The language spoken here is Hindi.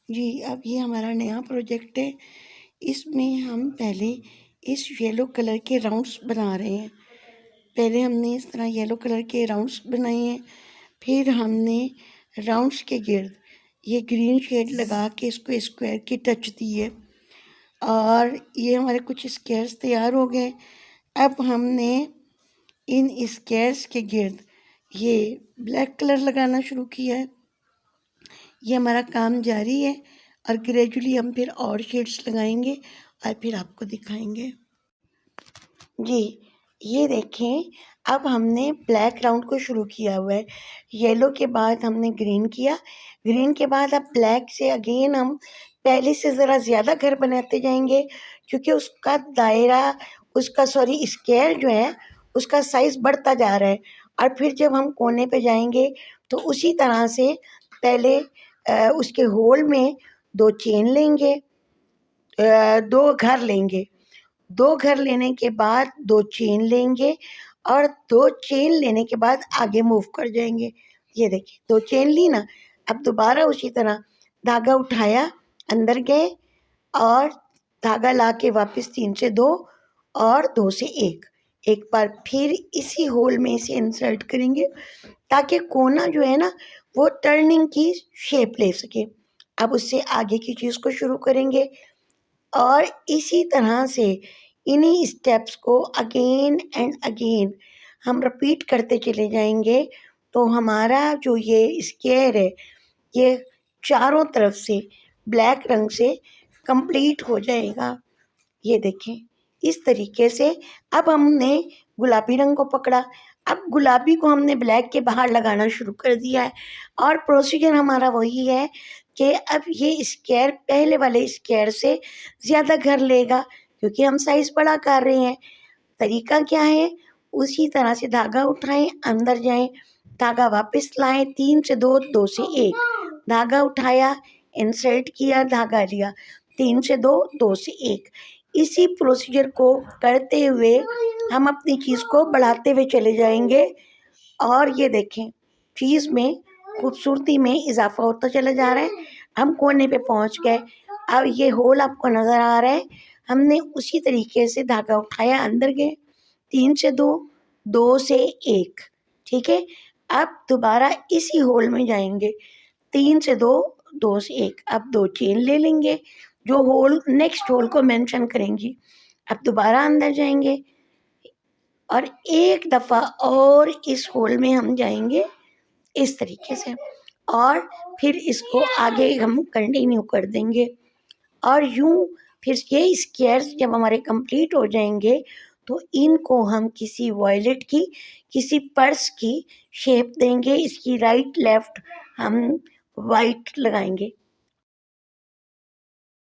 जी, अब ये हमारा नया प्रोजेक्ट है। इसमें हम पहले इस येलो कलर के राउंड्स बना रहे हैं। पहले हमने इस तरह येलो कलर के राउंड्स बनाए हैं, फिर हमने राउंड्स के गिर्द ये ग्रीन शेड लगा के इसको स्क्वायर की टच दी है और ये हमारे कुछ स्क्वायर्स तैयार हो गए। अब हमने इन स्क्वायर्स के गिर्द ये ब्लैक कलर लगाना शुरू किया है। ये हमारा काम जारी है और ग्रेजुअली हम फिर और शेड्स लगाएंगे और फिर आपको दिखाएंगे। जी, ये देखें, अब हमने ब्लैक राउंड को शुरू किया हुआ है। येलो के बाद हमने ग्रीन किया, ग्रीन के बाद अब ब्लैक से अगेन हम पहले से ज़रा ज़्यादा घर बनाते जाएंगे क्योंकि उसका दायरा स्क्वायर जो है उसका साइज़ बढ़ता जा रहा है। और फिर जब हम कोने पे जाएंगे तो उसी तरह से पहले उसके होल में 2 चेन लेंगे, 2 घर लेंगे, 2 घर लेने के बाद 2 चेन लेंगे और 2 चेन लेने के बाद आगे मूव कर जाएंगे। ये देखिए 2 चेन ली ना, अब दोबारा उसी तरह धागा उठाया, अंदर गए और धागा ला के वापस 3 से 2 और 2 से 1 एक बार फिर इसी होल में इसे इंसर्ट करेंगे ताकि कोना जो है ना वो टर्निंग की शेप ले सके। अब उससे आगे की चीज़ को शुरू करेंगे और इसी तरह से इन्हीं स्टेप्स को अगेन एंड अगेन हम रिपीट करते चले जाएंगे तो हमारा जो ये स्क्वायर है ये चारों तरफ से ब्लैक रंग से कंप्लीट हो जाएगा। ये देखें, इस तरीके से अब हमने गुलाबी रंग को पकड़ा, अब गुलाबी को हमने ब्लैक के बाहर लगाना शुरू कर दिया है और प्रोसीजर हमारा वही है कि अब ये स्क्वायर पहले वाले स्क्वायर से ज़्यादा घर लेगा क्योंकि हम साइज़ बड़ा कर रहे हैं। तरीका क्या है, उसी तरह से धागा उठाएं, अंदर जाएं, धागा वापस लाएं, 3 से 2, 2 से 1, धागा उठाया, इंसर्ट किया, धागा लिया, 3 से 2, 2 से 1। इसी प्रोसीजर को करते हुए हम अपनी चीज़ को बढ़ाते हुए चले जाएंगे और ये देखें चीज़ में खूबसूरती में इजाफा होता चला जा रहा है। हम कोने पे पहुंच गए, अब ये होल आपको नज़र आ रहा है। हमने उसी तरीके से धागा उठाया, अंदर गए, 3 से 2, 2 से 1, ठीक है। अब दोबारा इसी होल में जाएंगे, 3 से 2, 2 से 1, अब 2 चेन ले लेंगे जो होल नेक्स्ट होल को मेंशन करेंगी। अब दोबारा अंदर जाएंगे और एक दफ़ा और इस होल में हम जाएंगे इस तरीके से और फिर इसको आगे हम कंटिन्यू कर देंगे और यूं फिर ये स्क्वायर्स जब हमारे कंप्लीट हो जाएंगे तो इनको हम किसी वॉयलेट की, किसी पर्स की शेप देंगे। इसकी राइट लेफ्ट हम वाइट लगाएंगे।